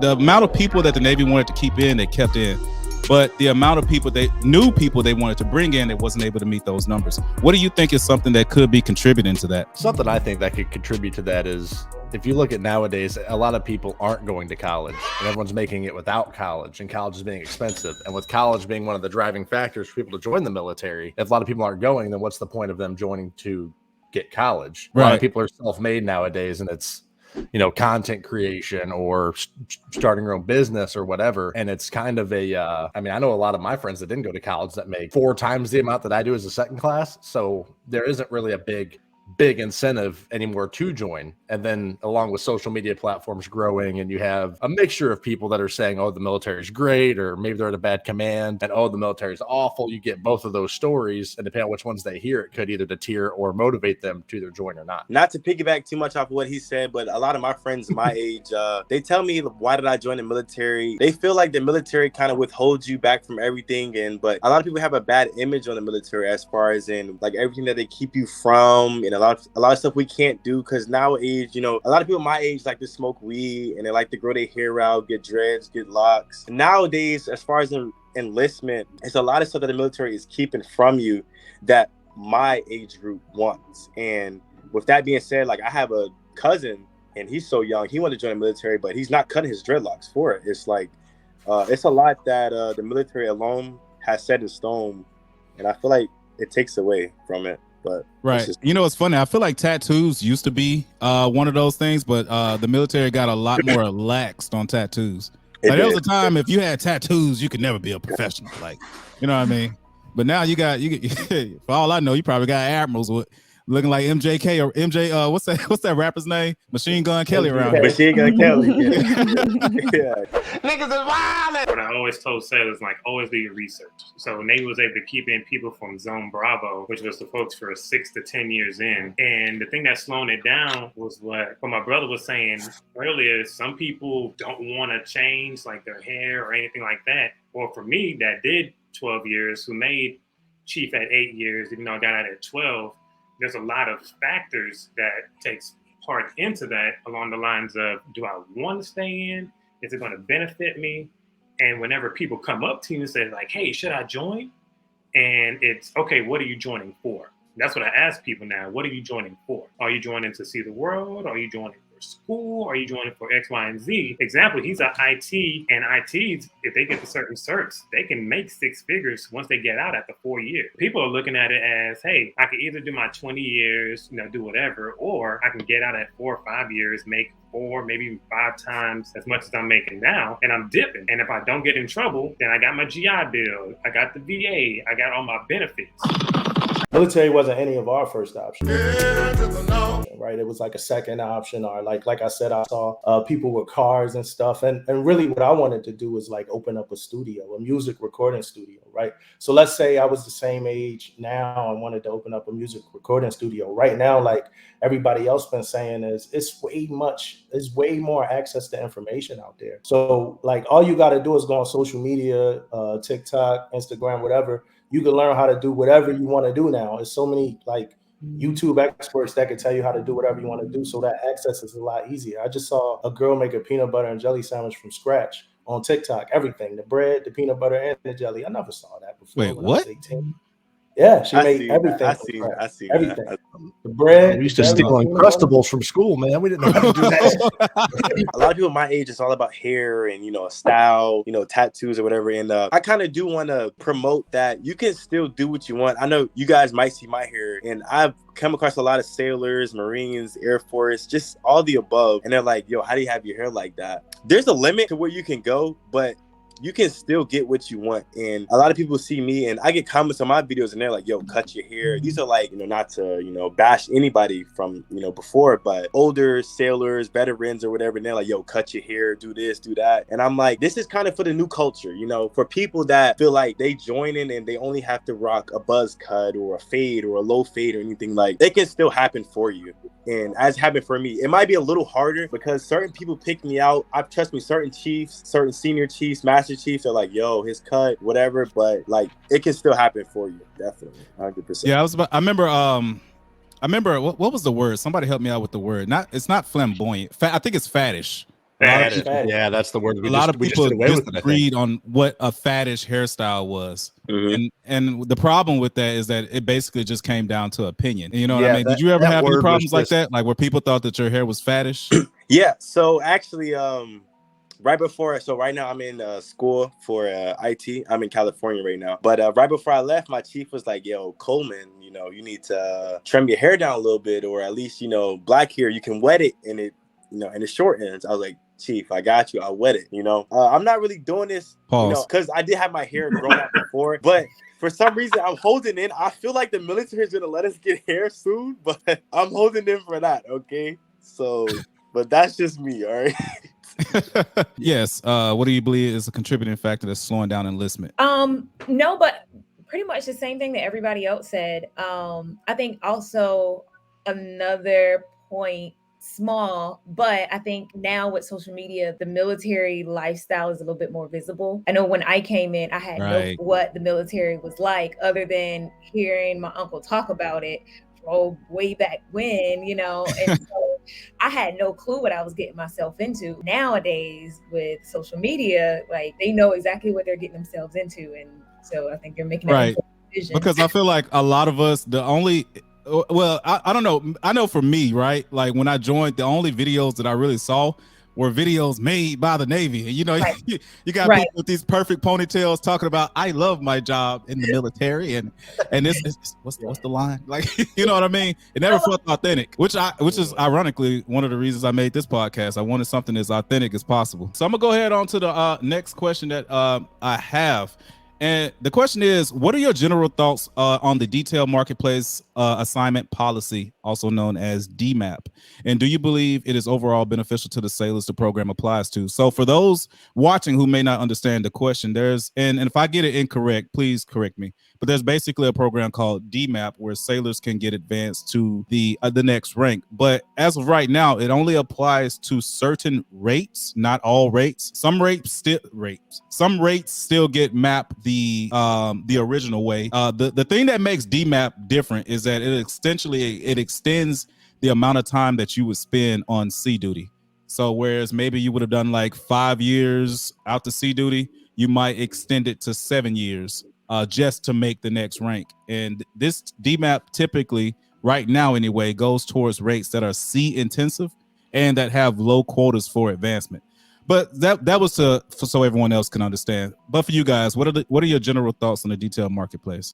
The amount of people that the Navy wanted to keep in, they kept in. But the amount of people new people they wanted to bring in, it wasn't able to meet those numbers. What do you think is something that could be contributing to that? Something I think that could contribute to that is, if you look at nowadays, a lot of people aren't going to college and everyone's making it without college, and college is being expensive. And with college being one of the driving factors for people to join the military, if a lot of people aren't going, then what's the point of them joining to get college? A lot of people are self-made nowadays, and it's, content creation or starting your own business or whatever. And it's kind of I know a lot of my friends that didn't go to college that make 4 times the amount that I do as a second class. So there isn't really a big incentive anymore to join. And then along with social media platforms growing, and you have a mixture of people that are saying, oh, the military is great, or maybe they're at a bad command, and oh, the military is awful. You get both of those stories, and depending on which ones they hear, it could either deter or motivate them to either join or not. Not to piggyback too much off of what he said, but a lot of my friends my age, they tell me, why did I join the military? They feel like the military kind of withholds you back from everything, but a lot of people have a bad image on the military as far as in like everything that they keep you from, and a lot of stuff we can't do, because nowadays, a lot of people my age like to smoke weed, and they like to grow their hair out, get dreads, get locks. Nowadays, as far as enlistment, it's a lot of stuff that the military is keeping from you that my age group wants. And with that being said, like, I have a cousin, and he's so young, he wanted to join the military, but he's not cutting his dreadlocks for it. It's like it's a lot that the military alone has set in stone, and I feel like it takes away from it. But right, it's funny. I feel like tattoos used to be one of those things, but the military got a lot more relaxed on tattoos. Like, there was a time if you had tattoos, you could never be a professional. Like, you know what I mean? But now you for all I know, you probably got admirals with looking like MJK or MJ. What's that rapper's name? Machine Gun Kelly around here. Machine Gun Kelly. Yeah. Niggas is violent. What I always told sailors, like, always do your research. So Navy was able to keep in people from Zone Bravo, which was the folks for 6 to 10 years in. And the thing that's slowing it down was what my brother was saying earlier. Some people don't want to change like their hair or anything like that. Or for me, that did 12 years, who made chief at 8 years, even though I got out at 12. There's a lot of factors that takes part into that, along the lines of, do I want to stay in? Is it going to benefit me? And whenever people come up to you and say like, hey, should I join? And it's, okay, what are you joining for? That's what I ask people now. What are you joining for? Are you joining to see the world? Are you joining for school? Are you joining for X, Y, and Z? Example, he's an IT, and ITs, if they get to certain certs, they can make 6 figures once they get out after 4 years. People are looking at it as, hey, I can either do my 20 years, do whatever, or I can get out at 4 or 5 years, make 4, maybe even 5 times as much as I'm making now, and I'm dipping. And if I don't get in trouble, then I got my GI Bill, I got the VA, I got all my benefits. Military wasn't any of our first options, right? It was like a second option, or like I said, I saw people with cars and stuff. And really what I wanted to do was like open up a studio, a music recording studio, right? So let's say I was the same age now and wanted to open up a music recording studio. Right now, like everybody else been saying, is it's way more access to information out there. So like all you got to do is go on social media, TikTok, Instagram, whatever. You can learn how to do whatever you want to do now. There's so many like YouTube experts that can tell you how to do whatever you want to do. So that access is a lot easier. I just saw a girl make a peanut butter and jelly sandwich from scratch on TikTok. Everything, the bread, the peanut butter, and the jelly. I never saw that before. Wait, what? I was 18. Yeah, she made everything. I see everything. The bread. We used to steal Uncrustables from school, man. We didn't know how to do that. A lot of people my age, it's all about hair and, style, tattoos or whatever. And I kind of do want to promote that you can still do what you want. I know you guys might see my hair, and I've come across a lot of sailors, Marines, Air Force, just all the above. And they're like, yo, how do you have your hair like that? There's a limit to where you can go, but you can still get what you want. And a lot of people see me, and I get comments on my videos, and they're like, yo, cut your hair. These are like, not to, bash anybody from, before, but older sailors, veterans or whatever. And they're like, yo, cut your hair, do this, do that. And I'm like, this is kind of for the new culture, for people that feel like they join in and they only have to rock a buzz cut or a fade or a low fade or anything. Like, they can still happen for you. And as happened for me, it might be a little harder because certain people pick me out. Trust me, certain chiefs, certain senior chiefs, master chiefs are like, yo, his cut, whatever. But like, it can still happen for you. Definitely. 100%. Yeah, I remember what was the word? Somebody help me out with the word. It's not flamboyant. I think it's faddish. Faddish. Yeah, that's the word. A lot of people just disagreed on what a faddish hairstyle was. And the problem with that is that it basically just came down to opinion. You know what I mean? Did you ever have any problems like that? Like where people thought that your hair was faddish? Yeah. So actually, right before, so right now I'm in school for IT. I'm in California right now. But right before I left, my chief was like, yo, Coleman, you know, you need to trim your hair down a little bit, or at least, you know, black hair, you can wet it and it, you know, and the short ends. I was like, Chief, I got you. I'll wet it. You know, I'm not really doing this, you know, because I did have my hair grown out before, but for some reason I'm holding in. I feel like the military is gonna let us get hair soon, but I'm holding in for that. Okay, so, but that's just me. All right. Yes. What do you believe is a contributing factor that's slowing down enlistment? No, but pretty much the same thing that everybody else said. I think also another point, small, but I think now with social media, the military lifestyle is a little bit more visible. I know when I came in, I had no clue what the military was like, other than hearing my uncle talk about it way back when, you know, and so I had no clue what I was getting myself into. Nowadays with social media, like they know exactly what they're getting themselves into, and so I think they're making that decision. Because I feel like a lot of us, I don't know. I know for me, right? Like when I joined, the only videos that I really saw were videos made by the Navy. And you know, you got people with these perfect ponytails talking about, I love my job in the military, and this is what's the line? Like, you know what I mean? It never felt authentic, which is ironically one of the reasons I made this podcast. I wanted something as authentic as possible. So I'm gonna go ahead on to the next question that I have. And the question is, what are your general thoughts on the detailed marketplace assignment policy, also known as DMAP? And do you believe it is overall beneficial to the sailors the program applies to? So for those watching who may not understand the question, and if I get it incorrect, please correct me. But there's basically a program called DMAP where sailors can get advanced to the next rank. But as of right now, it only applies to certain rates, not all rates. Some rates still get mapped the original way. The thing that makes DMAP different is that it extends the amount of time that you would spend on sea duty. So whereas maybe you would have done like 5 years out to sea duty, you might extend it to 7 years just to make the next rank. And this DMAP typically, right now anyway, goes towards rates that are sea intensive and that have low quotas for advancement. But that was so everyone else can understand. But for you guys, what are your general thoughts on the detailed marketplace?